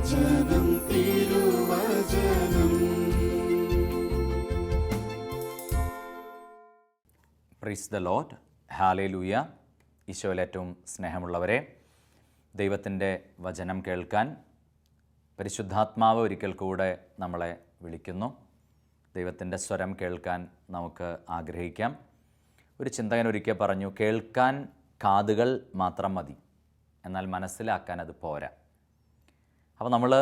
തിരുവചനം തിരുവചനം. Praise the Lord. Hallelujah. ഈശോയിൽ ഏറ്റവും സ്നേഹമുള്ളവരെ, ദൈവത്തിൻ്റെ വചനം കേൾക്കാൻ പരിശുദ്ധാത്മാവ് ഒരിക്കൽ കൂടെ നമ്മളെ വിളിക്കുന്നു. ദൈവത്തിൻ്റെ സ്വരം കേൾക്കാൻ നമുക്ക് ആഗ്രഹിക്കാം. ഒരു ചിന്തകൻ ഒരിക്കൽ പറഞ്ഞു, കേൾക്കാൻ കാതുകൾ മാത്രം മതി, എന്നാൽ മനസ്സിലാക്കാൻ അത് പോരാ. അപ്പോൾ നമ്മൾ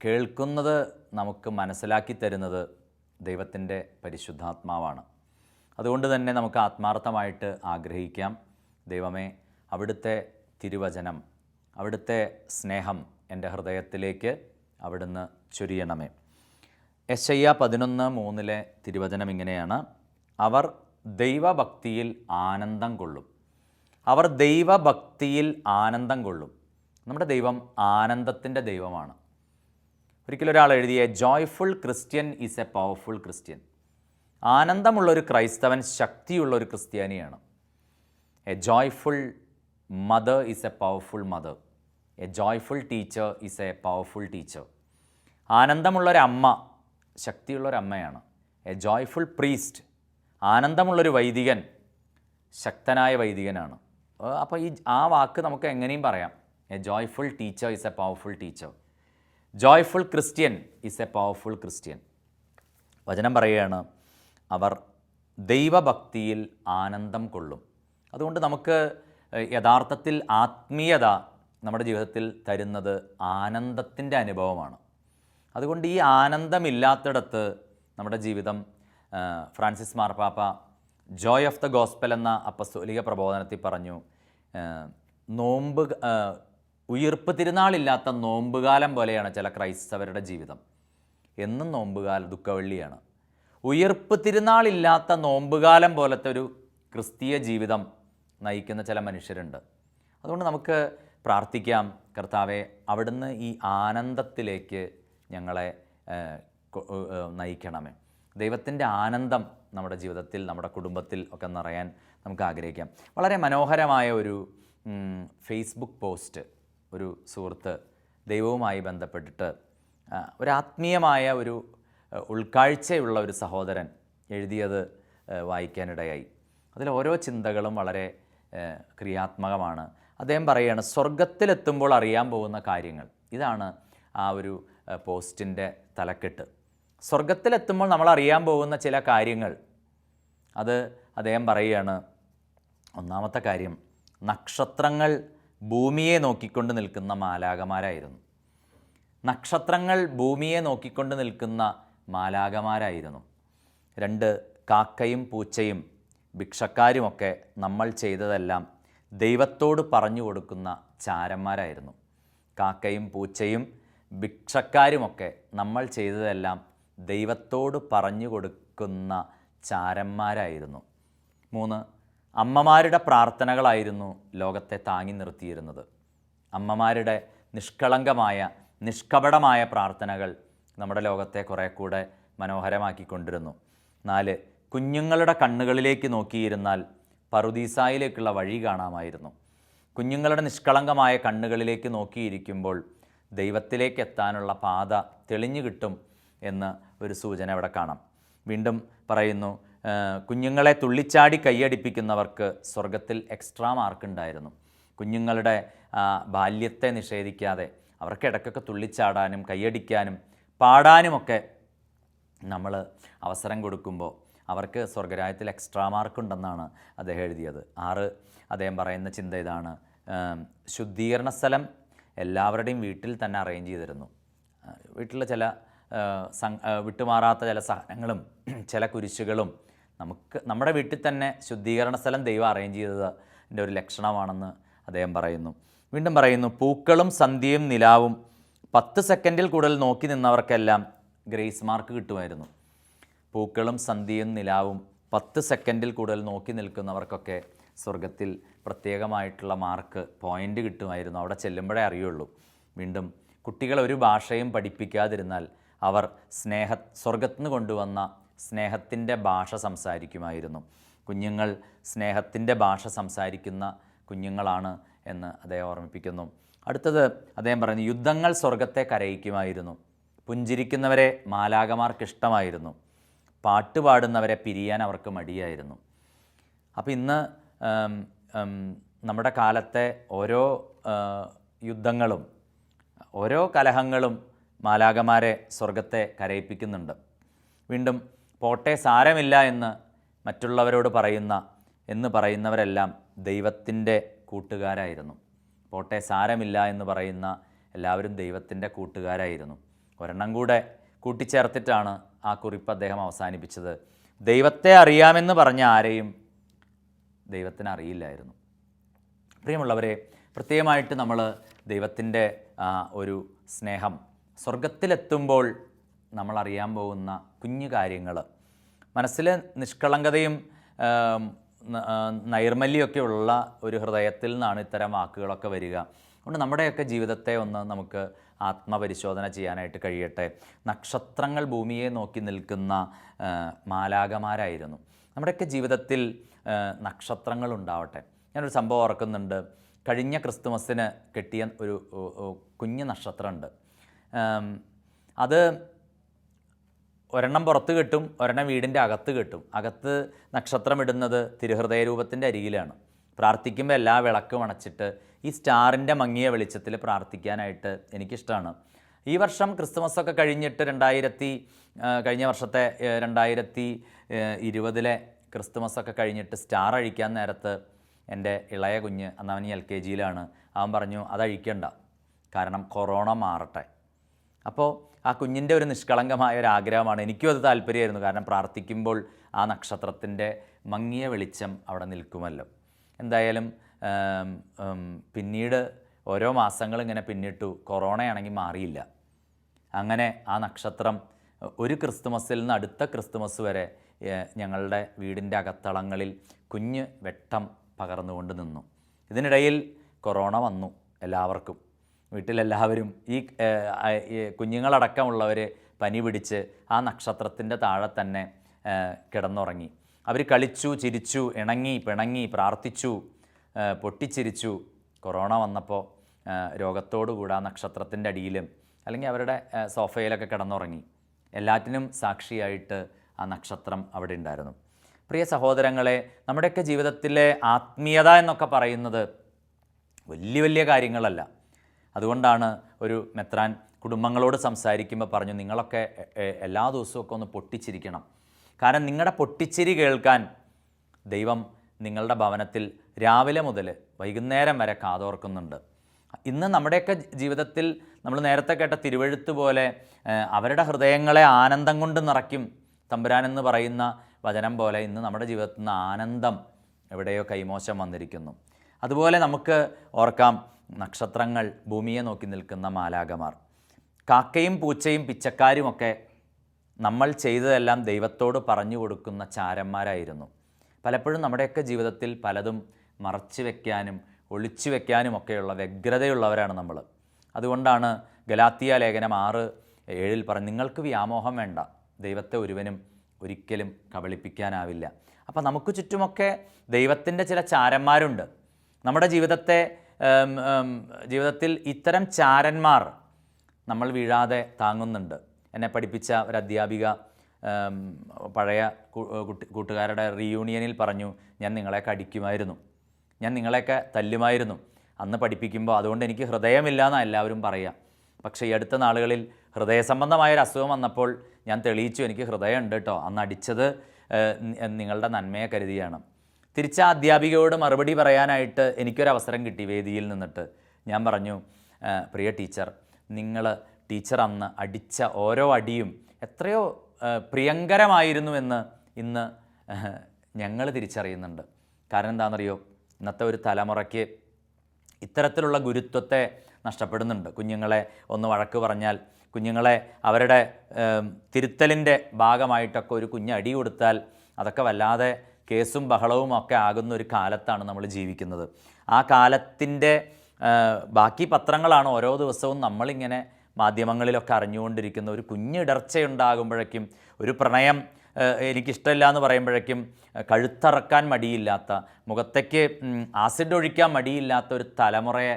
കേൾക്കുന്നത് നമുക്ക് മനസ്സിലാക്കി തരുന്നത് ദൈവത്തിൻ്റെ പരിശുദ്ധാത്മാവാണ്. അതുകൊണ്ട് തന്നെ നമുക്ക് ആത്മാർത്ഥമായിട്ട് ആഗ്രഹിക്കാം, ദൈവമേ, അവിടുത്തെ തിരുവചനം, അവിടുത്തെ സ്നേഹം എൻ്റെ ഹൃദയത്തിലേക്ക് അവിടുന്ന് ചൊരിയണമേ. യെശയ്യാ 11:3 തിരുവചനം ഇങ്ങനെയാണ്: അവർ ദൈവഭക്തിയിൽ ആനന്ദം കൊള്ളും. അവർ ദൈവഭക്തിയിൽ ആനന്ദം കൊള്ളും. നമ്മുടെ ദൈവം ആനന്ദത്തിൻ്റെ ദൈവമാണ്. ഒരിക്കലും ഒരാൾ എഴുതിയ joyful Christian is a powerful Christian. ആനന്ദമുള്ളൊരു ക്രൈസ്തവൻ ശക്തിയുള്ളൊരു ക്രിസ്ത്യാനിയാണ്. A joyful mother is a powerful mother. A joyful teacher is a powerful teacher. ആനന്ദമുള്ളൊരമ്മ ശക്തിയുള്ളൊരമ്മയാണ്. എ ജോയ്ഫുൾ പ്രീസ്റ്റ്, ആനന്ദമുള്ളൊരു വൈദികൻ ശക്തനായ വൈദികനാണ്. അപ്പോൾ ആ വാക്ക് നമുക്ക് എങ്ങനെയും പറയാം. A joyful teacher is a powerful teacher. Joyful Christian is a powerful Christian. വചനം പറയുകയാണ്, അവർ ദൈവഭക്തിയിൽ ആനന്ദം കൊള്ളും. അതുകൊണ്ട് നമുക്ക് യഥാർത്ഥത്തിൽ ആത്മീയത നമ്മുടെ ജീവിതത്തിൽ തരുന്നത് ആനന്ദത്തിൻ്റെ അനുഭവമാണ്. അതുകൊണ്ട് ഈ ആനന്ദമില്ലാത്തിടത്ത് നമ്മുടെ ജീവിതം, ഫ്രാൻസിസ് മാർപ്പാപ്പ ജോയ് ഓഫ് ദ ഗോസ്പൽ എന്ന അപ്പസ്തോലിക പ്രബോധനത്തിൽ പറഞ്ഞു, ഉയിർപ്പ് തിരുനാളില്ലാത്ത നോമ്പുകാലം പോലെയാണ് ചില ക്രൈസ്തവരുടെ ജീവിതം. എന്നും നോമ്പുകാലം ദുഃഖവെള്ളിയാണ്. ഉയിർപ്പ് തിരുനാളില്ലാത്ത നോമ്പുകാലം പോലത്തെ ഒരു ക്രിസ്തീയ ജീവിതം നയിക്കുന്ന ചില മനുഷ്യരുണ്ട്. അതുകൊണ്ട് നമുക്ക് പ്രാർത്ഥിക്കാം, കർത്താവെ, അവിടുന്ന് ഈ ആനന്ദത്തിലേക്ക് ഞങ്ങളെ നയിക്കണമേ. ദൈവത്തിൻ്റെ ആനന്ദം നമ്മുടെ ജീവിതത്തിൽ, നമ്മുടെ കുടുംബത്തിൽ ഒക്കെ നിറയാൻ നമുക്ക് ആഗ്രഹിക്കാം. വളരെ മനോഹരമായ ഒരു ഫേസ്ബുക്ക് പോസ്റ്റ് ഒരു സുഹൃത്ത് ദൈവവുമായി ബന്ധപ്പെട്ടിട്ട് ഒരാത്മീയമായ ഒരു ഉൾക്കാഴ്ചയുള്ള ഒരു സഹോദരൻ എഴുതിയത് വായിക്കാനിടയായി. അതിൽ ഓരോ ചിന്തകളും വളരെ ക്രിയാത്മകമാണ്. അദ്ദേഹം പറയുകയാണ്, സ്വർഗത്തിലെത്തുമ്പോൾ അറിയാൻ പോകുന്ന കാര്യങ്ങൾ. ഇതാണ് ആ ഒരു പോസ്റ്റിൻ്റെ തലക്കെട്ട്. സ്വർഗത്തിലെത്തുമ്പോൾ നമ്മൾ അറിയാൻ പോകുന്ന ചില കാര്യങ്ങൾ. അത് അദ്ദേഹം പറയുകയാണ്, ഒന്നാമത്തെ കാര്യം, നക്ഷത്രങ്ങൾ ഭൂമിയെ നോക്കിക്കൊണ്ട് നിൽക്കുന്ന മാലാഖമാരായിരുന്നു. നക്ഷത്രങ്ങൾ ഭൂമിയെ നോക്കിക്കൊണ്ട് നിൽക്കുന്ന മാലാഖമാരായിരുന്നു. 2, കാക്കയും പൂച്ചയും ഭിക്ഷക്കാരുമൊക്കെ നമ്മൾ ചെയ്തതെല്ലാം ദൈവത്തോട് പറഞ്ഞു കൊടുക്കുന്ന ചാരന്മാരായിരുന്നു. കാക്കയും പൂച്ചയും ഭിക്ഷക്കാരുമൊക്കെ നമ്മൾ ചെയ്തതെല്ലാം ദൈവത്തോട് പറഞ്ഞു കൊടുക്കുന്ന ചാരന്മാരായിരുന്നു. 3, അമ്മമാരുടെ പ്രാർത്ഥനകളായിരുന്നു ലോകത്തെ താങ്ങി നിർത്തിയിരുന്നത്. അമ്മമാരുടെ നിഷ്കളങ്കമായ നിഷ്കപടമായ പ്രാർത്ഥനകൾ നമ്മുടെ ലോകത്തെ കുറേ കൂടെ മനോഹരമാക്കിക്കൊണ്ടിരുന്നു. 4, കുഞ്ഞുങ്ങളുടെ കണ്ണുകളിലേക്ക് നോക്കിയിരുന്നാൽ പറുദീസായിലേക്കുള്ള വഴി കാണാമായിരുന്നു. കുഞ്ഞുങ്ങളുടെ നിഷ്കളങ്കമായ കണ്ണുകളിലേക്ക് നോക്കിയിരിക്കുമ്പോൾ ദൈവത്തിലേക്ക് എത്താനുള്ള പാത തെളിഞ്ഞു കിട്ടും എന്ന് ഒരു സൂചന ഇവിടെ കാണാം. വീണ്ടും പറയുന്നു, കുഞ്ഞുങ്ങളെ തുള്ളിച്ചാടി കൈയടിപ്പിക്കുന്നവർക്ക് സ്വർഗത്തിൽ എക്സ്ട്രാ മാർക്ക് ഉണ്ടായിരുന്നു. കുഞ്ഞുങ്ങളുടെ ബാല്യത്തെ നിഷേധിക്കാതെ അവർക്ക് ഇടയ്ക്കൊക്കെ തുള്ളിച്ചാടാനും കൈയടിക്കാനും പാടാനുമൊക്കെ നമ്മൾ അവസരം കൊടുക്കുമ്പോൾ അവർക്ക് സ്വർഗരാജ്യത്തിൽ എക്സ്ട്രാ മാർക്കുണ്ടെന്നാണ് അദ്ദേഹം എഴുതിയത്. 6, അദ്ദേഹം പറയുന്ന ചിന്ത ഇതാണ്: ശുദ്ധീകരണ സ്ഥലം എല്ലാവരുടെയും വീട്ടിൽ തന്നെ അറേഞ്ച് ചെയ്തിരുന്നു. വീട്ടിലെ ചില വിട്ടുമാറാത്ത ചില സാധനങ്ങളും ചില കുരിശുകളും നമ്മുടെ വീട്ടിൽ തന്നെ ശുദ്ധീകരണ സ്ഥലം ദൈവം അറേഞ്ച് ചെയ്തതിൻ്റെ ഒരു ലക്ഷണമാണെന്ന് അദ്ദേഹം പറയുന്നു. വീണ്ടും പറയുന്നു, പൂക്കളും സന്ധ്യയും നിലാവും 10 സെക്കൻഡിൽ കൂടുതൽ നോക്കി നിന്നവർക്കെല്ലാം ഗ്രേസ് മാർക്ക് കിട്ടുമായിരുന്നു. പൂക്കളും സന്ധ്യയും നിലാവും 10 സെക്കൻഡിൽ കൂടുതൽ നോക്കി നിൽക്കുന്നവർക്കൊക്കെ സ്വർഗത്തിൽ പ്രത്യേകമായിട്ടുള്ള മാർക്ക് പോയിൻ്റ് കിട്ടുമായിരുന്നു. അവിടെ ചെല്ലുമ്പോഴേ അറിയുള്ളൂ. വീണ്ടും കുട്ടികൾ ഒരു ഭാഷയും പഠിപ്പിക്കാതിരുന്നാൽ അവർ സ്വർഗത്തിൽ നിന്ന് കൊണ്ടുവന്ന സ്നേഹത്തിൻ്റെ ഭാഷ സംസാരിക്കുമായിരുന്നു. കുഞ്ഞുങ്ങൾ സ്നേഹത്തിൻ്റെ ഭാഷ സംസാരിക്കുന്ന കുഞ്ഞുങ്ങളാണ് എന്ന് അദ്ദേഹം ഓർമ്മിപ്പിക്കുന്നു. അടുത്തത് അദ്ദേഹം പറയുന്നു, യുദ്ധങ്ങൾ സ്വർഗത്തെ കരയിക്കുമായിരുന്നു, പുഞ്ചിരിക്കുന്നവരെ മാലാകമാർക്കിഷ്ടമായിരുന്നു, പാട്ടുപാടുന്നവരെ പിരിയാൻ അവർക്ക് മടിയായിരുന്നു. അപ്പോൾ ഇന്ന് നമ്മുടെ കാലത്തെ ഓരോ യുദ്ധങ്ങളും ഓരോ കലഹങ്ങളും മാലാകമാരെ സ്വർഗത്തെ കരയിപ്പിക്കുന്നുണ്ട്. വീണ്ടും പോട്ടെ സാരമില്ല എന്ന് മറ്റുള്ളവരോട് പറയുന്നവരെല്ലാം ദൈവത്തിൻ്റെ കൂട്ടുകാരായിരുന്നു. പോട്ടെ സാരമില്ല എന്ന് പറയുന്ന എല്ലാവരും ദൈവത്തിൻ്റെ കൂട്ടുകാരായിരുന്നു. ഒരെണ്ണം കൂടെ കൂട്ടിച്ചേർത്തിട്ടാണ് ആ കുറിപ്പ് അദ്ദേഹം അവസാനിപ്പിച്ചത്. ദൈവത്തെ അറിയാമെന്ന് പറഞ്ഞ ആരെയും ദൈവത്തിന് അറിയില്ലായിരുന്നു. പ്രിയമുള്ളവരെ, പ്രത്യേകമായിട്ട് നമ്മൾ ദൈവത്തിൻ്റെ ഒരു സ്നേഹം സ്വർഗത്തിലെത്തുമ്പോൾ നമ്മൾ അറിയാൻ പോകുന്ന കുഞ്ഞു കാര്യങ്ങൾ, മനസ്സിൽ നിഷ്കളങ്കതയും നൈർമല്യമൊക്കെ ഉള്ള ഒരു ഹൃദയത്തിൽ നിന്നാണ് ഇത്തരം വാക്കുകളൊക്കെ വരിക. അതുകൊണ്ട് നമ്മുടെയൊക്കെ ജീവിതത്തെ ഒന്ന് നമുക്ക് ആത്മപരിശോധന ചെയ്യാനായിട്ട് കഴിയട്ടെ. നക്ഷത്രങ്ങൾ ഭൂമിയെ നോക്കി നിൽക്കുന്ന മാലാകമാരായിരുന്നു. നമ്മുടെയൊക്കെ ജീവിതത്തിൽ നക്ഷത്രങ്ങൾ ഉണ്ടാവട്ടെ. ഞാനൊരു സംഭവം ഓർക്കുന്നുണ്ട്. കഴിഞ്ഞ ക്രിസ്തുമസിന് കെട്ടിയ ഒരു കുഞ്ഞു നക്ഷത്രമുണ്ട്. അത് ഒരെണ്ണം പുറത്ത് കെട്ടും, ഒരെണ്ണം വീടിൻ്റെ അകത്ത് കെട്ടും. അകത്ത് നക്ഷത്രം ഇടുന്നത് തിരുഹൃദയ രൂപത്തിൻ്റെ അരികിലാണ്. പ്രാർത്ഥിക്കുമ്പോൾ എല്ലാ വിളക്കും അണച്ചിട്ട് ഈ സ്റ്റാറിൻ്റെ മങ്ങിയ വെളിച്ചത്തിൽ പ്രാർത്ഥിക്കാനായിട്ട് എനിക്കിഷ്ടമാണ്. ഈ വർഷം ക്രിസ്തുമസൊക്കെ കഴിഞ്ഞിട്ട് കഴിഞ്ഞ വർഷത്തെ 2020 ക്രിസ്തുമസൊക്കെ കഴിഞ്ഞിട്ട് സ്റ്റാർ അഴിക്കാൻ നേരത്ത് എൻ്റെ ഇളയ കുഞ്ഞ്, അന്ന് അവൻ LKG-യിലാണ്, അവൻ പറഞ്ഞു അതഴിക്കണ്ട, കാരണം കൊറോണ മാറട്ടെ. അപ്പോൾ ആ കുഞ്ഞിൻ്റെ ഒരു നിഷ്കളങ്കമായ ഒരു ആഗ്രഹമാണ്. എനിക്കും അത് താല്പര്യമായിരുന്നു, കാരണം പ്രാർത്ഥിക്കുമ്പോൾ ആ നക്ഷത്രത്തിൻ്റെ മങ്ങിയ വെളിച്ചം അവിടെ നിൽക്കുമല്ലോ. എന്തായാലും പിന്നീട് ഓരോ മാസങ്ങൾ ഇങ്ങനെ പിന്നിട്ടു, കൊറോണയാണെങ്കിൽ മാറിയില്ല. അങ്ങനെ ആ നക്ഷത്രം ഒരു ക്രിസ്തുമസിൽ നിന്ന് അടുത്ത ക്രിസ്തുമസ് വരെ ഞങ്ങളുടെ വീടിൻ്റെ അകത്തളങ്ങളിൽ കുഞ്ഞ് വെട്ടം പകർന്നുകൊണ്ട് നിന്നു. ഇതിനിടയിൽ കൊറോണ വന്നു എല്ലാവർക്കും. വീട്ടിലെല്ലാവരും ഈ കുഞ്ഞുങ്ങളടക്കമുള്ളവർ പനി പിടിച്ച് ആ നക്ഷത്രത്തിൻ്റെ താഴെ തന്നെ കിടന്നുറങ്ങി. അവർ കളിച്ചു, ചിരിച്ചു, ഇണങ്ങി, പിണങ്ങി, പ്രാർത്ഥിച്ചു, പൊട്ടിച്ചിരിച്ചു. കൊറോണ വന്നപ്പോൾ രോഗത്തോടുകൂടി ആ നക്ഷത്രത്തിൻ്റെ അടിയിലും അല്ലെങ്കിൽ അവരുടെ സോഫയിലൊക്കെ കിടന്നുറങ്ങി. എല്ലാറ്റിനും സാക്ഷിയായിട്ട് ആ നക്ഷത്രം അവിടെ ഉണ്ടായിരുന്നു. പ്രിയ സഹോദരങ്ങളെ, നമ്മുടെയൊക്കെ ജീവിതത്തിലെ ആത്മീയത എന്നൊക്കെ പറയുന്നത് വലിയ വലിയ കാര്യങ്ങളല്ല. അതുകൊണ്ടാണ് ഒരു മെത്രാൻ കുടുംബങ്ങളോട് സംസാരിക്കുമ്പോൾ പറഞ്ഞു, നിങ്ങളൊക്കെ എല്ലാ ദിവസവും ഒന്ന് പൊട്ടിച്ചിരിക്കണം. കാരണം നിങ്ങളുടെ പൊട്ടിച്ചിരി കേൾക്കാൻ ദൈവം നിങ്ങളുടെ ഭവനത്തിൽ രാവിലെ മുതൽ വൈകുന്നേരം വരെ കാതോർക്കുന്നുണ്ട്. ഇന്ന് നമ്മുടെയൊക്കെ ജീവിതത്തിൽ നമ്മൾ നേരത്തെ കേട്ട തിരുവെഴുത്ത് പോലെ അവരുടെ ഹൃദയങ്ങളെ ആനന്ദം കൊണ്ട് നിറയ്ക്കും തമ്പുരാൻ എന്ന് പറയുന്ന വചനം പോലെ ഇന്ന് നമ്മുടെ ജീവിതത്തിൽ നിന്ന് ആനന്ദം എവിടെയോ കൈമോശം വന്നിരിക്കുന്നു. അതുപോലെ നമുക്ക് ഓർക്കാം, നക്ഷത്രങ്ങൾ ഭൂമിയെ നോക്കി നിൽക്കുന്ന മാലാകമാർ, കാക്കയും പൂച്ചയും പിച്ചക്കാരുമൊക്കെ നമ്മൾ ചെയ്തതെല്ലാം ദൈവത്തോട് പറഞ്ഞു കൊടുക്കുന്ന ചാരന്മാരായിരുന്നു. പലപ്പോഴും നമ്മുടെയൊക്കെ ജീവിതത്തിൽ പലതും മറച്ചു വയ്ക്കാനും ഒളിച്ചു വയ്ക്കാനുമൊക്കെയുള്ള വ്യഗ്രതയുള്ളവരാണ് നമ്മൾ. അതുകൊണ്ടാണ് ഗലാത്തിയ ലേഖനം 6:7 പറഞ്ഞു, നിങ്ങൾക്ക് വ്യാമോഹം വേണ്ട, ദൈവത്തെ ഒരുവനും ഒരിക്കലും കബളിപ്പിക്കാനാവില്ല. അപ്പോൾ നമുക്ക് ചുറ്റുമൊക്കെ ദൈവത്തിൻ്റെ ചില ചാരന്മാരുണ്ട്. നമ്മുടെ ജീവിതത്തിൽ ഇത്തരം ചാരന്മാർ നമ്മൾ വീഴാതെ താങ്ങുന്നുണ്ട്. എന്നെ പഠിപ്പിച്ച ഒരു അധ്യാപിക പഴയ കൂട്ടുകാരുടെ റീയൂണിയനിൽ പറഞ്ഞു, ഞാൻ നിങ്ങളെയൊക്കെ അടിക്കുമായിരുന്നു, ഞാൻ നിങ്ങളെയൊക്കെ തല്ലുമായിരുന്നു അന്ന് പഠിപ്പിക്കുമ്പോൾ, അതുകൊണ്ട് എനിക്ക് ഹൃദയമില്ല എന്നാണ് എല്ലാവരും പറയുക. പക്ഷേ ഈ അടുത്ത നാളുകളിൽ ഹൃദയ സംബന്ധമായൊരു അസുഖം വന്നപ്പോൾ ഞാൻ തെളിയിച്ചു, എനിക്ക് ഹൃദയമുണ്ട് കേട്ടോ, അന്ന് അടിച്ചത് നിങ്ങളുടെ നന്മയെ കരുതിയാണ്. തിരിച്ച അധ്യാപികയോട് മറുപടി പറയാനായിട്ട് എനിക്കൊരവസരം കിട്ടി വേദിയിൽ നിന്നിട്ട്. ഞാൻ പറഞ്ഞു, പ്രിയ ടീച്ചർ, ടീച്ചർ അന്ന് അടിച്ച ഓരോ അടിയും എത്രയോ പ്രിയങ്കരമായിരുന്നു എന്ന് ഇന്ന് ഞങ്ങൾ തിരിച്ചറിയുന്നുണ്ട്. കാരണം എന്താണെന്നറിയോ, ഇന്നത്തെ ഒരു തലമുറയ്ക്ക് ഇത്തരത്തിലുള്ള ഗുരുത്വത്തെ നഷ്ടപ്പെടുന്നുണ്ട്. കുഞ്ഞുങ്ങളെ ഒന്ന് വഴക്ക് പറഞ്ഞാൽ, കുഞ്ഞുങ്ങളെ അവരുടെ തിരുത്തലിൻ്റെ ഭാഗമായിട്ടൊക്കെ ഒരു കുഞ്ഞടി കൊടുത്താൽ അതൊക്കെ വല്ലാതെ കേസും ബഹളവും ഒക്കെ ആകുന്ന ഒരു കാലത്താണ് നമ്മൾ ജീവിക്കുന്നത്. ആ കാലത്തിൻ്റെ ബാക്കി പത്രങ്ങളാണ് ഓരോ ദിവസവും നമ്മളിങ്ങനെ മാധ്യമങ്ങളിലൊക്കെ അറിഞ്ഞുകൊണ്ടിരിക്കുന്ന. ഒരു കുഞ്ഞിടർച്ചയുണ്ടാകുമ്പോഴേക്കും, ഒരു പ്രണയം എനിക്കിഷ്ടമില്ല എന്ന് പറയുമ്പോഴേക്കും കഴുത്തറക്കാൻ മടിയില്ലാത്ത, മുഖത്തേക്ക് ആസിഡ് ഒഴിക്കാൻ മടിയില്ലാത്ത ഒരു തലമുറയെ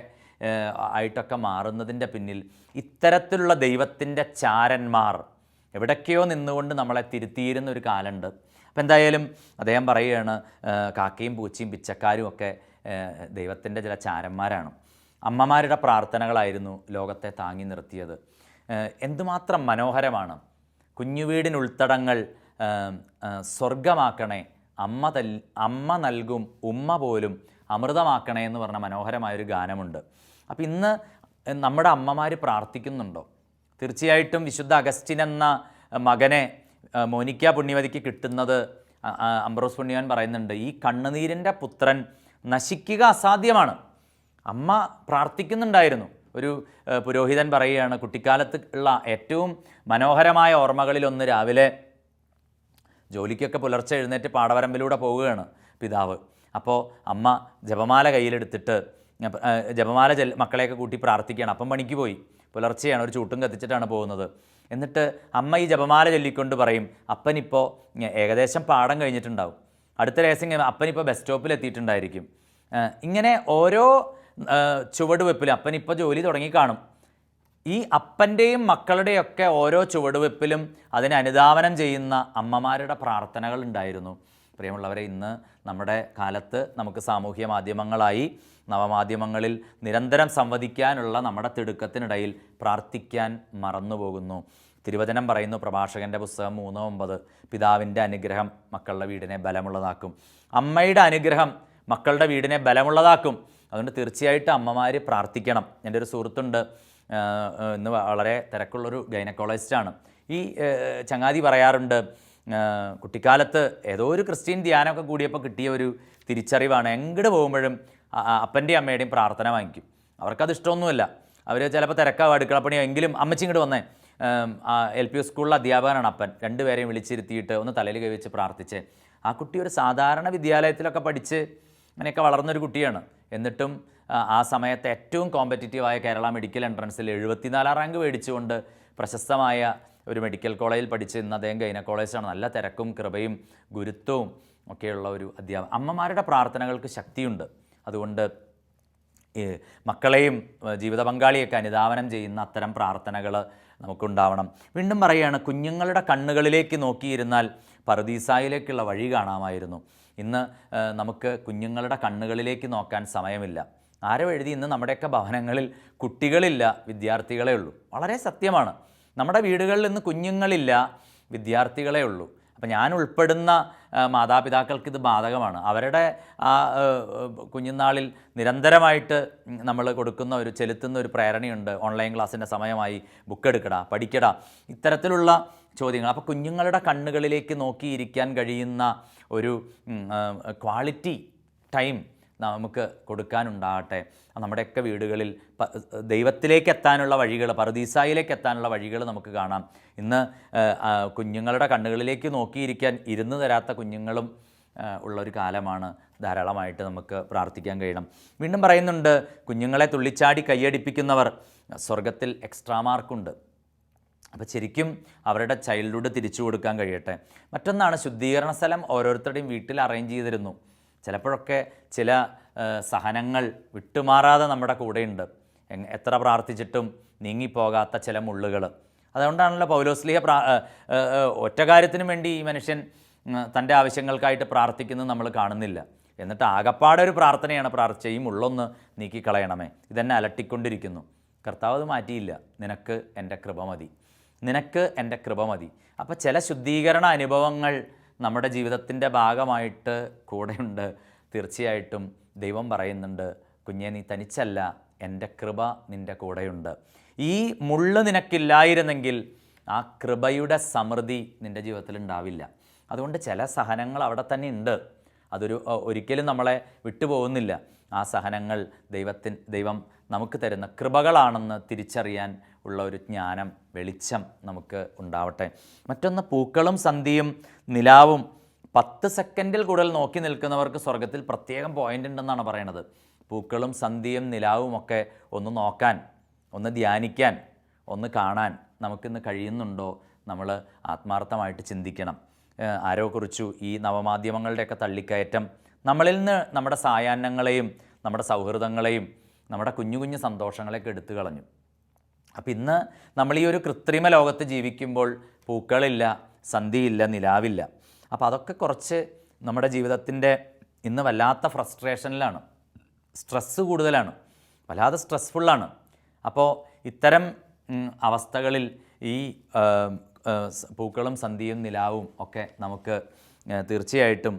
ആയിട്ടൊക്കെ മാറുന്നതിൻ്റെ പിന്നിൽ ഇത്തരത്തിലുള്ള ദൈവത്തിൻ്റെ ചാരന്മാർ എവിടൊക്കെയോ നിന്നുകൊണ്ട് നമ്മളെ തിരുത്തിയിരുന്ന ഒരു കാലമുണ്ട്. അപ്പോൾ എന്തായാലും അദ്ദേഹം പറയുകയാണ്, കാക്കയും പൂച്ചയും പിച്ചക്കാരും ഒക്കെ ദൈവത്തിൻ്റെ ചില ചാരന്മാരാണ്. അമ്മമാരുടെ പ്രാർത്ഥനകളായിരുന്നു ലോകത്തെ താങ്ങി നിർത്തിയത്. എന്തുമാത്രം മനോഹരമാണ്. കുഞ്ഞുവീടിനുൾത്തടങ്ങൾ സ്വർഗമാക്കണേ, അമ്മ നൽകും ഉമ്മ പോലും അമൃതമാക്കണേ എന്ന് പറഞ്ഞ മനോഹരമായൊരു ഗാനമുണ്ട്. അപ്പോൾ ഇന്ന് നമ്മുടെ അമ്മമാർ പ്രാർത്ഥിക്കുന്നുണ്ടോ? തീർച്ചയായിട്ടും വിശുദ്ധ അഗസ്റ്റിൻ എന്ന മകനെ മോനിക്ക പുണ്യവതിക്ക് കിട്ടുന്നത് അംബ്രോസ് പുണ്യവാൻ പറയുന്നുണ്ട്, ഈ കണ്ണുനീരിൻ്റെ പുത്രൻ നശിക്കുക അസാധ്യമാണ്. അമ്മ പ്രാർത്ഥിക്കുന്നുണ്ടായിരുന്നു. ഒരു പുരോഹിതൻ പറയുകയാണ്, കുട്ടിക്കാലത്ത് ഉള്ള ഏറ്റവും മനോഹരമായ ഓർമ്മകളിലൊന്ന്, രാവിലെ ജോലിക്കൊക്കെ പുലർച്ചെ എഴുന്നേറ്റ് പാടവരമ്പിലൂടെ പോവുകയാണ് പിതാവ്. അപ്പോൾ അമ്മ ജപമാല കയ്യിലെടുത്തിട്ട് ജപമാല മക്കളെയൊക്കെ കൂട്ടി പ്രാർത്ഥിക്കുകയാണ്. അപ്പം പണിക്ക് പോയി, പുലർച്ചെയാണ്, ഒരു ചൂട്ടും കത്തിച്ചിട്ടാണ് പോകുന്നത്. എന്നിട്ട് അമ്മ ഈ ജപമാല ചൊല്ലിക്കൊണ്ട് പറയും, അപ്പനിപ്പോൾ ഏകദേശം പാഠം കഴിഞ്ഞിട്ടുണ്ടാവും, അടുത്ത രഹസ്യം അപ്പനിപ്പോൾ ബസ് സ്റ്റോപ്പിൽ എത്തിയിട്ടുണ്ടായിരിക്കും. ഇങ്ങനെ ഓരോ ചുവടുവെപ്പിലും അപ്പനിപ്പോൾ ജോലി തുടങ്ങി കാണും. ഈ അപ്പൻ്റെയും മക്കളുടെയൊക്കെ ഓരോ ചുവടുവെപ്പിലും അതിനെ അനുധാവനം ചെയ്യുന്ന അമ്മമാരുടെ പ്രാർത്ഥനകൾ ഉണ്ടായിരുന്നു. പ്രിയമുള്ളവരെ, ഇന്ന് നമ്മുടെ കാലത്ത് നമുക്ക് സാമൂഹ്യ മാധ്യമങ്ങളായി, നവമാധ്യമങ്ങളിൽ നിരന്തരം സംവദിക്കാനുള്ള നമ്മുടെ തിടുക്കത്തിനിടയിൽ പ്രാർത്ഥിക്കാൻ മറന്നുപോകുന്നു. തിരുവചനം പറയുന്നു, പ്രഭാഷകൻ്റെ പുസ്തകം 3:9, പിതാവിൻ്റെ അനുഗ്രഹം മക്കളുടെ വീടിനെ ബലമുള്ളതാക്കും. അമ്മയുടെ അനുഗ്രഹം മക്കളുടെ വീടിനെ ബലമുള്ളതാക്കും. അതുകൊണ്ട് തീർച്ചയായിട്ടും അമ്മമാർ പ്രാർത്ഥിക്കണം. എൻ്റെ ഒരു സുഹൃത്തുണ്ട്, ഇന്ന് വളരെ തിരക്കുള്ളൊരു ഗൈനക്കോളജിസ്റ്റാണ്. ഈ ചങ്ങാതി പറയാറുണ്ട്, കുട്ടിക്കാലത്ത് ഏതോ ഒരു ക്രിസ്ത്യൻ ധ്യാനമൊക്കെ കൂടിയപ്പോൾ കിട്ടിയ ഒരു തിരിച്ചറിവാണ്, എങ്ങോട്ട് പോകുമ്പോഴും അപ്പൻ്റെയും അമ്മയുടെയും പ്രാർത്ഥന വാങ്ങിക്കും. അവർക്കത് ഇഷ്ടമൊന്നുമില്ല. അവർ ചിലപ്പോൾ തിരക്കാവും, അടുക്കളപ്പണിയോ, എങ്കിലും അമ്മച്ചി ഇങ്ങോട്ട് വന്നേ. LP സ്കൂളിലെ അധ്യാപകനാണ് അപ്പൻ. രണ്ടുപേരെയും വിളിച്ചിരുത്തിയിട്ട് ഒന്ന് തലയിൽ കൈവച്ച് പ്രാർത്ഥിച്ച്. ആ കുട്ടി ഒരു സാധാരണ വിദ്യാലയത്തിലൊക്കെ പഠിച്ച് അങ്ങനെയൊക്കെ വളർന്നൊരു കുട്ടിയാണ്. എന്നിട്ടും ആ സമയത്ത് ഏറ്റവും കോമ്പറ്റീറ്റീവായ കേരള മെഡിക്കൽ എൻട്രൻസിൽ 74 റാങ്ക് മേടിച്ചുകൊണ്ട് പ്രശസ്തമായ ഒരു മെഡിക്കൽ കോളേജിൽ പഠിച്ച് ഇന്ന് അദ്ദേഹം ഗൈനക്കോളജിസ്റ്റാണ്. നല്ല തിരക്കും കൃപയും ഗുരുത്വവും ഒക്കെയുള്ള ഒരു അധ്യാപകൻ. അമ്മമാരുടെ പ്രാർത്ഥനകൾക്ക് ശക്തിയുണ്ട്. അതുകൊണ്ട് മക്കളെയും ജീവിത പങ്കാളിയൊക്കെ അനുധാവനം ചെയ്യുന്ന അത്തരം പ്രാർത്ഥനകൾ നമുക്കുണ്ടാവണം. വീണ്ടും പറയുകയാണ്, കുഞ്ഞുങ്ങളുടെ കണ്ണുകളിലേക്ക് നോക്കിയിരുന്നാൽ പറുദീസായിലേക്കുള്ള വഴി കാണാമായിരുന്നു. ഇന്ന് നമുക്ക് കുഞ്ഞുങ്ങളുടെ കണ്ണുകളിലേക്ക് നോക്കാൻ സമയമില്ല. ആരോ എഴുതി, ഇന്ന് നമ്മുടെയൊക്കെ ഭവനങ്ങളിൽ കുട്ടികളില്ല, വിദ്യാർത്ഥികളേ ഉള്ളൂ. വളരെ സത്യമാണ്. നമ്മുടെ വീടുകളിൽ ഇന്ന് കുഞ്ഞുങ്ങളില്ല, വിദ്യാർത്ഥികളേ ഉള്ളൂ. അപ്പം ഞാൻ ഉൾപ്പെടുന്ന മാതാപിതാക്കൾക്ക് ഇത് ബാധകമാണ്. അവരുടെ ആ കുഞ്ഞുനാളിൽ നിരന്തരമായിട്ട് നമ്മൾ കൊടുക്കുന്ന ചെലുത്തുന്ന ഒരു പ്രേരണയുണ്ട്. ഓൺലൈൻ ക്ലാസ്സിൻ്റെ സമയമായി, ബുക്ക് എടുക്കടാ, പഠിക്കടാ, ഇത്തരത്തിലുള്ള ചോദ്യങ്ങൾ. അപ്പോൾ കുഞ്ഞുങ്ങളുടെ കണ്ണുകളിലേക്ക് നോക്കിയിരിക്കാൻ കഴിയുന്ന ഒരു ക്വാളിറ്റി ടൈം നമുക്ക് കൊടുക്കാനുണ്ടാകട്ടെ. നമ്മുടെയൊക്കെ വീടുകളിൽ ദൈവത്തിലേക്ക് എത്താനുള്ള വഴികൾ, പറുദീസായിലേക്ക് എത്താനുള്ള വഴികൾ നമുക്ക് കാണാം. ഇന്ന് കുഞ്ഞുങ്ങളുടെ കണ്ണുകളിലേക്ക് നോക്കിയിരിക്കാൻ ഇരുന്ന് തരാത്ത കുഞ്ഞുങ്ങളും ഉള്ളൊരു കാലമാണ്. ധാരാളമായിട്ട് നമുക്ക് പ്രാർത്ഥിക്കാൻ കഴിയണം. വീണ്ടും പറയുന്നുണ്ട്, കുഞ്ഞുങ്ങളെ തുള്ളിച്ചാടി കൈയടിപ്പിക്കുന്നവർ സ്വർഗത്തിൽ എക്സ്ട്രാ മാർക്കുണ്ട്. അപ്പോൾ ശരിക്കും അവരുടെ ചൈൽഡ്ഹുഡ് തിരിച്ചു കൊടുക്കാൻ കഴിയട്ടെ. മറ്റൊന്നാണ്, ശുദ്ധീകരണ സ്ഥലം ഓരോരുത്തരുടെയും വീട്ടിൽ അറേഞ്ച് ചെയ്തിരുന്നു. ചിലപ്പോഴൊക്കെ ചില സഹനങ്ങൾ വിട്ടുമാറാതെ നമ്മുടെ കൂടെയുണ്ട്. എത്ര പ്രാർത്ഥിച്ചിട്ടും നീങ്ങിപ്പോകാത്ത ചില മുള്ളുകൾ. അതുകൊണ്ടാണല്ലോ പൗലോസ്ലീഹ ഒറ്റ കാര്യത്തിനും വേണ്ടി ഈ മനുഷ്യൻ തൻ്റെ ആവശ്യങ്ങൾക്കായിട്ട് പ്രാർത്ഥിക്കുന്നത് നമ്മൾ കാണുന്നില്ല. എന്നിട്ട് ആകപ്പാടെ ഒരു പ്രാർത്ഥനയാണ് പ്രാർത്ഥിച്ച, ഈ മുള്ളൊന്ന് നീക്കിക്കളയണമേ, ഇതെന്നെ അലട്ടിക്കൊണ്ടിരിക്കുന്നു. കർത്താവ് അത് മാറ്റിയില്ല. നിനക്ക് എൻ്റെ കൃപ മതി, നിനക്ക് എൻ്റെ കൃപ മതി. അപ്പോൾ ചില ശുദ്ധീകരണ അനുഭവങ്ങൾ നമ്മുടെ ജീവിതത്തിൻ്റെ ഭാഗമായിട്ട് കൂടെയുണ്ട്. തീർച്ചയായിട്ടും ദൈവം പറയുന്നുണ്ട്, കുഞ്ഞെ നീ തനിച്ചല്ല, എൻ്റെ കൃപ നിൻ്റെ കൂടെയുണ്ട്. ഈ മുള്ള് നിനക്കില്ലായിരുന്നെങ്കിൽ ആ കൃപയുടെ സമൃദ്ധി നിൻ്റെ ജീവിതത്തിൽ ഉണ്ടാവില്ല. അതുകൊണ്ട് ചില സഹനങ്ങൾ അവിടെ തന്നെ ഉണ്ട്. ഒരിക്കലും നമ്മളെ വിട്ടുപോകുന്നില്ല. ആ സഹനങ്ങൾ ദൈവം നമുക്ക് തരുന്ന കൃപകളാണെന്ന് തിരിച്ചറിയാൻ ഉള്ള ഒരു ജ്ഞാനം, വെളിച്ചം നമുക്ക് ഉണ്ടാവട്ടെ. മറ്റൊന്ന്, പൂക്കളും സന്ധ്യയും നിലാവും 10 സെക്കൻഡിൽ കൂടുതൽ നോക്കി നിൽക്കുന്നവർക്ക് സ്വർഗത്തിൽ പ്രത്യേകം പോയിൻ്റ് ഉണ്ടെന്നാണ് പറയണത്. പൂക്കളും സന്ധ്യയും നിലാവും ഒക്കെ ഒന്ന് നോക്കാൻ, ഒന്ന് ധ്യാനിക്കാൻ, ഒന്ന് കാണാൻ നമുക്കിന്ന് കഴിയുന്നുണ്ടോ? നമ്മൾ ആത്മാർത്ഥമായിട്ട് ചിന്തിക്കണം. ആരോ കുറിച്ചു, ഈ നവമാധ്യമങ്ങളുടെയൊക്കെ തള്ളിക്കയറ്റം നമ്മളിൽ നിന്ന് നമ്മുടെ സായാഹ്നങ്ങളെയും നമ്മുടെ സൗഹൃദങ്ങളെയും നമ്മുടെ കുഞ്ഞു കുഞ്ഞു സന്തോഷങ്ങളെയൊക്കെ എടുത്തു കളഞ്ഞു. അപ്പം ഇന്ന് നമ്മൾ ഈ ഒരു കൃത്രിമ ലോകത്ത് ജീവിക്കുമ്പോൾ പൂക്കളില്ല, സന്ധിയില്ല, നിലാവില്ല. അപ്പോൾ അതൊക്കെ കുറച്ച് നമ്മുടെ ജീവിതത്തിൻ്റെ ഇന്ന് വല്ലാത്ത ഫ്രസ്ട്രേഷനിലാണ്, സ്ട്രെസ്സ് കൂടുതലാണ്, വല്ലാതെ സ്ട്രെസ്ഫുള്ളാണ്. അപ്പോൾ ഇത്തരം അവസ്ഥകളിൽ ഈ പൂക്കളും സന്ധിയും നിലാവും ഒക്കെ നമുക്ക് തീർച്ചയായിട്ടും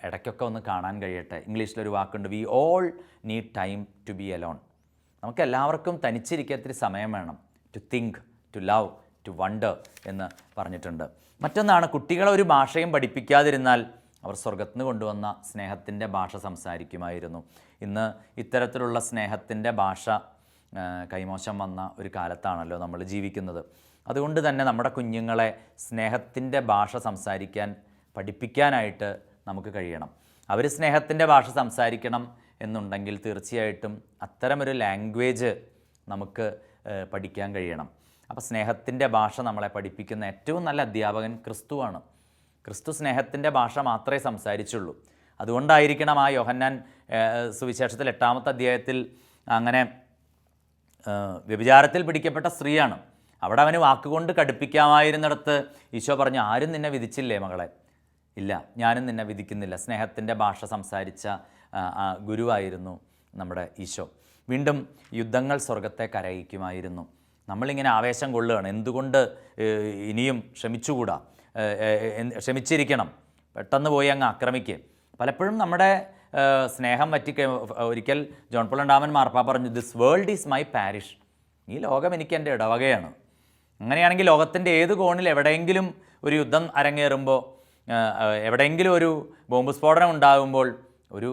ഇടയ്ക്കൊക്കെ ഒന്ന് കാണാൻ കഴിയട്ടെ. ഇംഗ്ലീഷിലൊരു വാക്കുണ്ട്, we all need time to be alone. നമുക്ക് എല്ലാവർക്കും തനിച്ചിരിക്കത്തിരി സമയം വേണം, to think, to love, to wonder എന്ന് പറഞ്ഞിട്ടുണ്ട്. മറ്റൊന്നാണ്, കുട്ടികളെ ഒരു ഭാഷയും പഠിപ്പിക്കാതിരുന്നാൽ അവർ സ്വർഗത്തിൽ നിന്ന് കൊണ്ടുവന്ന സ്നേഹത്തിൻ്റെ ഭാഷ സംസാരിക്കുമായിരുന്നു. ഇന്ന് ഇത്തരത്തിലുള്ള സ്നേഹത്തിൻ്റെ ഭാഷ കൈമോശം വന്ന ഒരു കാലത്താണല്ലോ നമ്മൾ ജീവിക്കുന്നത്. അതുകൊണ്ട് തന്നെ നമ്മുടെ കുഞ്ഞുങ്ങളെ സ്നേഹത്തിൻ്റെ ഭാഷ സംസാരിക്കാൻ പഠിപ്പിക്കാനായിട്ട് നമുക്ക് കഴിയണം. അവർ സ്നേഹത്തിൻ്റെ ഭാഷ സംസാരിക്കണം എന്നുണ്ടെങ്കിൽ തീർച്ചയായിട്ടും അത്തരമൊരു ലാംഗ്വേജ് നമുക്ക് പഠിക്കാൻ കഴിയണം. അപ്പോൾ സ്നേഹത്തിൻ്റെ ഭാഷ നമ്മളെ പഠിപ്പിക്കുന്ന ഏറ്റവും നല്ല അധ്യാപകൻ ക്രിസ്തുവാണ്. ക്രിസ്തു സ്നേഹത്തിൻ്റെ ഭാഷ മാത്രമേ സംസാരിച്ചുള്ളൂ. അതുകൊണ്ടായിരിക്കണം ആ യോഹന്നാൻ സുവിശേഷത്തിൽ 8-ാമത്തെ അധ്യായത്തിൽ അങ്ങനെ വ്യഭിചാരത്തിൽ പിടിക്കപ്പെട്ട സ്ത്രീയാണ്. അവിടെ അവന് വാക്കുകൊണ്ട് കടുപ്പിക്കാമായിരുന്നിടത്ത് ഈശോ പറഞ്ഞു, ആരും നിന്നെ വിധിച്ചില്ലേ മകളെ? ഇല്ല, ഞാനും നിന്നെ വിധിക്കുന്നില്ല. സ്നേഹത്തിൻ്റെ ഭാഷ സംസാരിച്ച ഗുരുവായിരുന്നു നമ്മുടെ ഈശോ. വീണ്ടും യുദ്ധങ്ങൾ സ്വർഗത്തെ കരയിക്കുമായിരുന്നു. നമ്മളിങ്ങനെ ആവേശം കൊള്ളുകയാണ്, എന്തുകൊണ്ട് ഇനിയും ക്ഷമിച്ചുകൂടാ, ക്ഷമിച്ചിരിക്കണം, പെട്ടെന്ന് പോയി അങ്ങ് ആക്രമിക്കുക. പലപ്പോഴും നമ്മുടെ സ്നേഹം ഒരിക്കൽ ജോൺ പോൾ രണ്ടാമൻ മാർപ്പാപ്പ പറഞ്ഞു, this world is my parish. ഈ ലോകം എനിക്ക് എൻ്റെ ഇടവകയാണ്. അങ്ങനെയാണെങ്കിൽ ലോകത്തിൻ്റെ ഏത് കോണിൽ എവിടെയെങ്കിലും ഒരു യുദ്ധം അരങ്ങേറുമ്പോൾ, എവിടെയെങ്കിലും ഒരു ബോംബ് സ്ഫോടനം ഉണ്ടാകുമ്പോൾ, ഒരു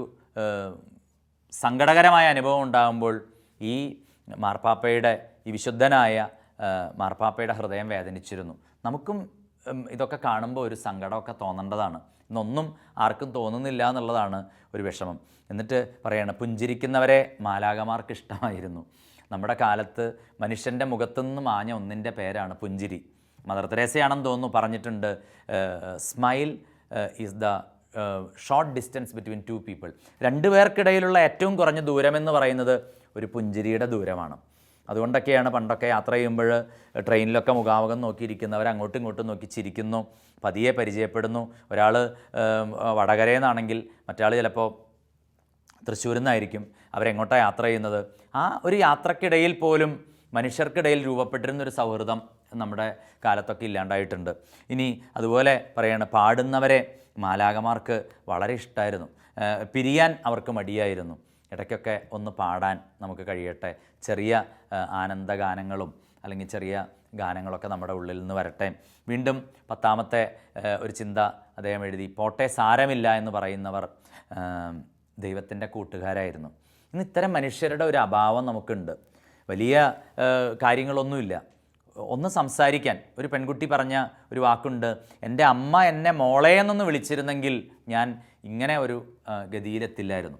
സങ്കടകരമായ അനുഭവം ഉണ്ടാകുമ്പോൾ ഈ മാർപ്പാപ്പയുടെ, ഈ വിശുദ്ധനായ മാർപ്പാപ്പയുടെ ഹൃദയം വേദനിച്ചിരുന്നു. നമുക്കും ഇതൊക്കെ കാണുമ്പോൾ ഒരു സങ്കടമൊക്കെ തോന്നേണ്ടതാണ്. ഇന്നൊന്നും ആർക്കും തോന്നുന്നില്ല എന്നുള്ളതാണ് ഒരു വിഷമം. എന്നിട്ട് പറയാണ്, പുഞ്ചിരിക്കുന്നവരെ മാലാഖമാർക്ക് ഇഷ്ടമായിരുന്നു. നമ്മുടെ കാലത്ത് മനുഷ്യൻ്റെ മുഖത്തുനിന്ന് മാഞ്ഞ ഒന്നിൻ്റെ പേരാണ് പുഞ്ചിരി. മദർ തെരേസയാണെന്ന് തോന്നുന്നു പറഞ്ഞിട്ടുണ്ട്, smile is the short distance between two people. രണ്ട് പേർക്കിടയിലുള്ള ഏറ്റവും കുറഞ്ഞ ദൂരമെന്ന് പറയുന്നത് ഒരു പുഞ്ചിരിയുടെ ദൂരമാണ്. അതുകൊണ്ടൊക്കെയാണ് പണ്ടൊക്കെ യാത്ര ചെയ്യുമ്പോൾ ട്രെയിനിലൊക്കെ മുഖാമുഖം നോക്കിയിരിക്കുന്നവർ അങ്ങോട്ടും ഇങ്ങോട്ടും നോക്കി ചിരിക്കുന്നു, പതിയെ പരിചയപ്പെടുന്നു. ഒരാൾ വടകരയിൽ നിന്നാണെങ്കിൽ മറ്റാൾ ചിലപ്പോൾ തൃശ്ശൂരിൽ നിന്നായിരിക്കും. അവരെങ്ങോട്ടാണ് യാത്ര ചെയ്യുന്നത്. ആ ഒരു യാത്രക്കിടയിൽ പോലും മനുഷ്യർക്കിടയിൽ രൂപപ്പെട്ടിരുന്നൊരു സൗഹൃദം നമ്മുടെ കാലത്തൊക്കെ ഇല്ലാണ്ടായിട്ടുണ്ട്. ഇനി അതുപോലെ പറയാണ്, പാടുന്നവരെ മാലാഖമാർക്ക് വളരെ ഇഷ്ടമായിരുന്നു. പിരിയാൻ അവർക്ക് മടിയായിരുന്നു. ഇടയ്ക്കൊക്കെ ഒന്ന് പാടാൻ നമുക്ക് കഴിയട്ടെ. ചെറിയ ആനന്ദഗാനങ്ങളും അല്ലെങ്കിൽ ചെറിയ ഗാനങ്ങളൊക്കെ നമ്മുടെ ഉള്ളിൽ നിന്ന് വരട്ടെ. വീണ്ടും 10-ാമത്തെ ഒരു ചിന്ത അദ്ദേഹം എഴുതി, പോട്ടെ സാരമില്ല എന്ന് പറയുന്നവർ ദൈവത്തിൻ്റെ കൂട്ടുകാരായിരുന്നു. ഇന്ന് ഇത്തരം മനുഷ്യരുടെ ഒരു അഭാവം നമുക്കുണ്ട്. വലിയ കാര്യങ്ങളൊന്നുമില്ല, ഒന്ന് സംസാരിക്കാൻ. ഒരു പെൺകുട്ടി പറഞ്ഞ ഒരു വാക്കുണ്ട്, എൻ്റെ അമ്മ എന്നെ മോളെ എന്നൊന്ന് വിളിച്ചിരുന്നെങ്കിൽ ഞാൻ ഇങ്ങനെ ഒരു ഗതിയിലെത്തില്ലായിരുന്നു.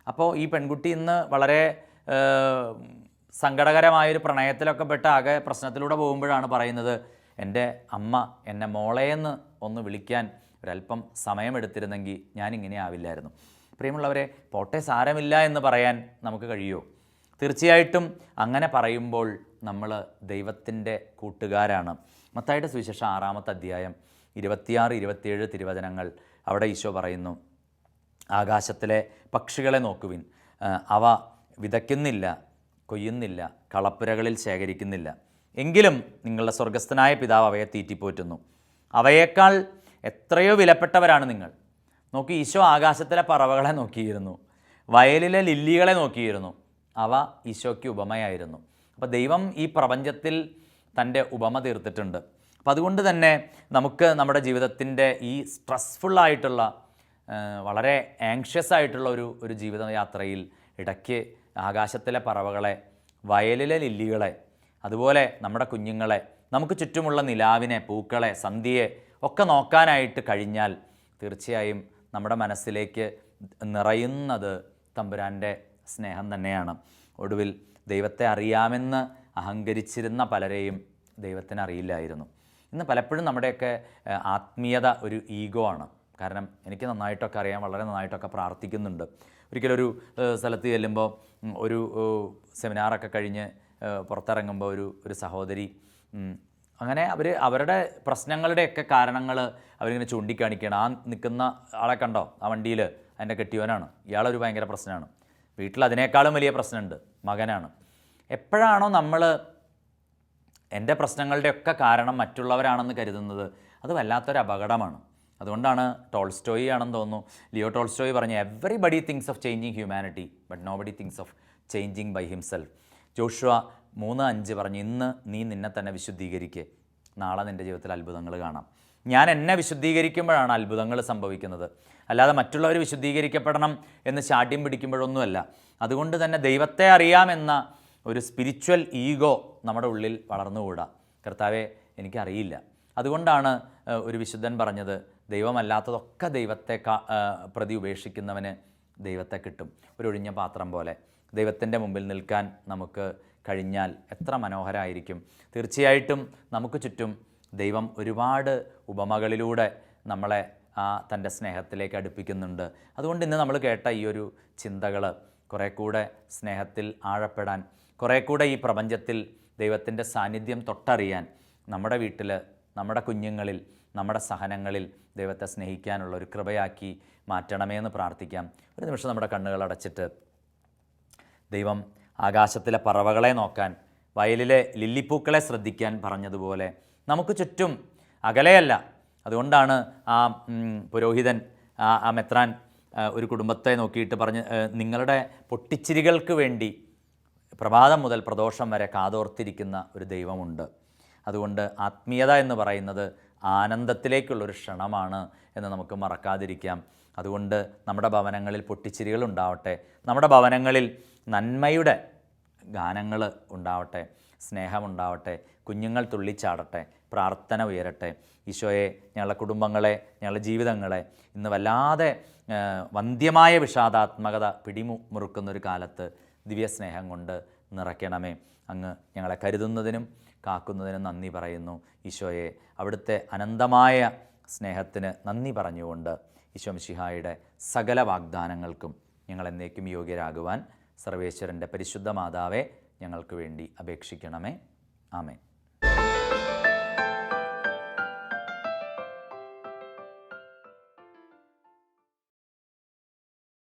അപ്പോൾ ഈ പെൺകുട്ടി ഇന്ന് വളരെ സങ്കടകരമായൊരു പ്രണയത്തിലൊക്കെ പെട്ട് ആകെ പ്രശ്നത്തിലൂടെ പോകുമ്പോഴാണ് പറയുന്നത്, എൻ്റെ അമ്മ എന്നെ മോളേന്ന് ഒന്ന് വിളിക്കാൻ ഒരല്പം സമയമെടുത്തിരുന്നെങ്കിൽ ഞാനിങ്ങനെ ആവില്ലായിരുന്നു. പ്രിയമുള്ളവരെ, പോട്ടെ സാരമില്ല എന്ന് പറയാൻ നമുക്ക് കഴിയുമോ? തീർച്ചയായിട്ടും അങ്ങനെ പറയുമ്പോൾ നമ്മൾ ദൈവത്തിൻ്റെ കൂട്ടുകാരാണ്. മത്തായിയുടെ സുവിശേഷം 6-ാമത്തെ അധ്യായം 26-27 തിരുവചനങ്ങൾ. അവിടെ ഈശോ പറയുന്നു, ആകാശത്തിലെ പക്ഷികളെ നോക്കുവിൻ, അവ വിതയ്ക്കുന്നില്ല, കൊയ്യുന്നില്ല, കളപ്പുരകളിൽ ശേഖരിക്കുന്നില്ല, എങ്കിലും നിങ്ങളുടെ സ്വർഗസ്ഥനായ പിതാവ് അവയെ തീറ്റിപ്പോറ്റുന്നു. അവയേക്കാൾ എത്രയോ വിലപ്പെട്ടവരാണ് നിങ്ങൾ. നോക്കി, ഈശോ ആകാശത്തിലെ പറവകളെ നോക്കിയിരുന്നു, വയലിലെ ലില്ലികളെ നോക്കിയിരുന്നു. അവ ഈശോയ്ക്ക് ഉപമയായിരുന്നു. അപ്പോൾ ദൈവം ഈ പ്രപഞ്ചത്തിൽ തൻ്റെ ഉപമ തീർത്തിട്ടുണ്ട്. അപ്പോൾ അതുകൊണ്ട് തന്നെ നമുക്ക് നമ്മുടെ ജീവിതത്തിൻ്റെ ഈ സ്ട്രെസ്ഫുള്ളായിട്ടുള്ള, വളരെ ആങ്ഷ്യസ് ആയിട്ടുള്ള ഒരു ജീവിതയാത്രയിൽ ഇടയ്ക്ക് ആകാശത്തിലെ പറവകളെ, വയലിലെ ലില്ലികളെ, അതുപോലെ നമ്മുടെ കുഞ്ഞുങ്ങളെ, നമുക്ക് ചുറ്റുമുള്ള നിലാവിനെ, പൂക്കളെ, സന്ധ്യയെ ഒക്കെ നോക്കാനായിട്ട് കഴിഞ്ഞാൽ തീർച്ചയായും നമ്മുടെ മനസ്സിലേക്ക് നിറയുന്നത് തമ്പുരാൻ്റെ സ്നേഹം തന്നെയാണ്. ഒടുവിൽ ദൈവത്തെ അറിയാമെന്ന് അഹങ്കരിച്ചിരുന്ന പലരെയും ദൈവത്തിന് അറിയില്ലായിരുന്നു. ഇന്ന് പലപ്പോഴും നമ്മുടെയൊക്കെ ആത്മീയത ഒരു ഈഗോ ആണ്. കാരണം എനിക്ക് നന്നായിട്ടൊക്കെ അറിയാം, വളരെ നന്നായിട്ടൊക്കെ പ്രാർത്ഥിക്കുന്നുണ്ട്. ഒരിക്കലൊരു സ്ഥലത്ത് ചെല്ലുമ്പോൾ ഒരു സെമിനാറൊക്കെ കഴിഞ്ഞ് പുറത്തിറങ്ങുമ്പോൾ ഒരു സഹോദരി അങ്ങനെ അവരുടെ പ്രശ്നങ്ങളുടെയൊക്കെ കാരണങ്ങൾ അവരിങ്ങനെ ചൂണ്ടിക്കാണിക്കുകയാണ്. ആ നിൽക്കുന്ന ആളെ കണ്ടോ, ആ വണ്ടിയിൽ അതിൻ്റെ കെട്ടിയവനാണ്, ഇയാളൊരു ഭയങ്കര പ്രശ്നമാണ്. വീട്ടിൽ അതിനേക്കാളും വലിയ പ്രശ്നമുണ്ട്, മകനാണ്. എപ്പോഴാണോ നമ്മൾ എൻ്റെ പ്രശ്നങ്ങളുടെയൊക്കെ കാരണം മറ്റുള്ളവരാണെന്ന് കരുതുന്നത്, അത് വല്ലാത്തൊരു അപകടമാണ്. അതുകൊണ്ടാണ് ടോൾസ്റ്റോയി ആണെന്ന് തോന്നുന്നു, ലിയോ ടോൾസ്റ്റോയി പറഞ്ഞ everybody thinks of changing humanity but nobody thinks of changing by himself. Joshua 3:5 പറഞ്ഞു, ഇന്ന് നീ നിന്നെ തന്നെ വിശുദ്ധീകരിക്കുക, നാളെ നിൻ്റെ ജീവിതത്തിൽ അത്ഭുതങ്ങൾ കാണാം. ഞാൻ എന്നെ വിശുദ്ധീകരിക്കുമ്പോഴാണ് അത്ഭുതങ്ങൾ സംഭവിക്കുന്നത്, അല്ലാതെ മറ്റുള്ളവർ വിശുദ്ധീകരിക്കപ്പെടണം എന്ന് ശാഠ്യം പിടിക്കുമ്പോഴൊന്നുമല്ല. അതുകൊണ്ട് തന്നെ ദൈവത്തെ അറിയാമെന്ന ഒരു സ്പിരിച്വൽ ഈഗോ നമ്മുടെ ഉള്ളിൽ വളർന്നുകൂടാ. കർത്താവെ എനിക്കറിയില്ല. അതുകൊണ്ടാണ് ഒരു വിശുദ്ധൻ പറഞ്ഞത്, ദൈവമല്ലാത്തതൊക്കെ ദൈവത്തെ പ്രതി ഉപേക്ഷിക്കുന്നവന് ദൈവത്തെ കിട്ടും. ഒരു ഒഴിഞ്ഞ പാത്രം പോലെ ദൈവത്തിൻ്റെ മുമ്പിൽ നിൽക്കാൻ നമുക്ക് കഴിഞ്ഞാൽ എത്ര മനോഹരമായിരിക്കും. തീർച്ചയായിട്ടും നമുക്ക് ചുറ്റും ദൈവം ഒരുപാട് ഉപമകളിലൂടെ നമ്മളെ തൻ്റെ സ്നേഹത്തിലേക്ക് അടുപ്പിക്കുന്നുണ്ട്. അതുകൊണ്ട് ഇന്ന് നമ്മൾ കേട്ട ഈ ഒരു ചിന്തകൾ കുറേ കൂടെ സ്നേഹത്തിൽ ആഴപ്പെടാൻ, കുറേ കൂടെ ഈ പ്രപഞ്ചത്തിൽ ദൈവത്തിൻ്റെ സാന്നിധ്യം തൊട്ടറിയാൻ, നമ്മുടെ വീട്ടിൽ, നമ്മുടെ കുഞ്ഞുങ്ങളിൽ, നമ്മുടെ സഹനങ്ങളിൽ ദൈവത്തെ സ്നേഹിക്കാനുള്ള ഒരു കൃപയാക്കി മാറ്റണമേ എന്ന് പ്രാർത്ഥിക്കാം. ഒരു നിമിഷം നമ്മുടെ കണ്ണുകൾ അടച്ചിട്ട് ദൈവം ആകാശത്തിലെ പറവകളെ നോക്കാൻ, വയലിലെ ലില്ലിപ്പൂക്കളെ ശ്രദ്ധിക്കാൻ പറഞ്ഞതുപോലെ നമുക്ക് ചുറ്റും അകലെയല്ല. അതുകൊണ്ടാണ് ആ പുരോഹിതൻ, ആ മെത്രാൻ ഒരു കുടുംബത്തെ നോക്കിയിട്ട് പറഞ്ഞ്, നിങ്ങളുടെ പൊട്ടിച്ചിരികൾക്ക് വേണ്ടി പ്രഭാതം മുതൽ പ്രദോഷം വരെ കാതോർത്തിരിക്കുന്ന ഒരു ദൈവമുണ്ട്. അതുകൊണ്ട് ആത്മീയത എന്ന് പറയുന്നത് ആനന്ദത്തിലേക്കുള്ളൊരു ക്ഷണമാണ് എന്ന് നമുക്ക് മറക്കാതിരിക്കാം. അതുകൊണ്ട് നമ്മുടെ ഭവനങ്ങളിൽ പൊട്ടിച്ചിരികൾ ഉണ്ടാവട്ടെ, നമ്മുടെ ഭവനങ്ങളിൽ നന്മയുടെ ഗാനങ്ങൾ ഉണ്ടാവട്ടെ, സ്നേഹമുണ്ടാവട്ടെ, കുഞ്ഞുങ്ങൾ തുള്ളിച്ചാടട്ടെ, പ്രാർത്ഥന ഉയരട്ടെ. ഈശോയെ, ഞങ്ങളുടെ കുടുംബങ്ങളെ, ഞങ്ങളുടെ ജീവിതങ്ങളെ ഇന്ന് വല്ലാതെ വന്ധ്യമായ വിഷാദാത്മകത പിടിമുറുക്കുന്നൊരു കാലത്ത് ദിവ്യസ്നേഹം കൊണ്ട് നിറയ്ക്കണമേ. അങ്ങ് ഞങ്ങളെ കരുതുന്നതിനും കാക്കുന്നതിനും നന്ദി പറയുന്നു. ഈശോയെ, അവിടുത്തെ അനന്തമായ സ്നേഹത്തിന് നന്ദി പറഞ്ഞുകൊണ്ട് ഈശോ മിശിഹായുടെ സകല വാഗ്ദാനങ്ങൾക്കും ഞങ്ങൾ എന്നേക്കും യോഗ്യരാകുവാൻ സർവേശ്വരൻ്റെ പരിശുദ്ധ മാതാവേ ഞങ്ങൾക്ക് വേണ്ടി അപേക്ഷിക്കണമേ. ആമേൻ.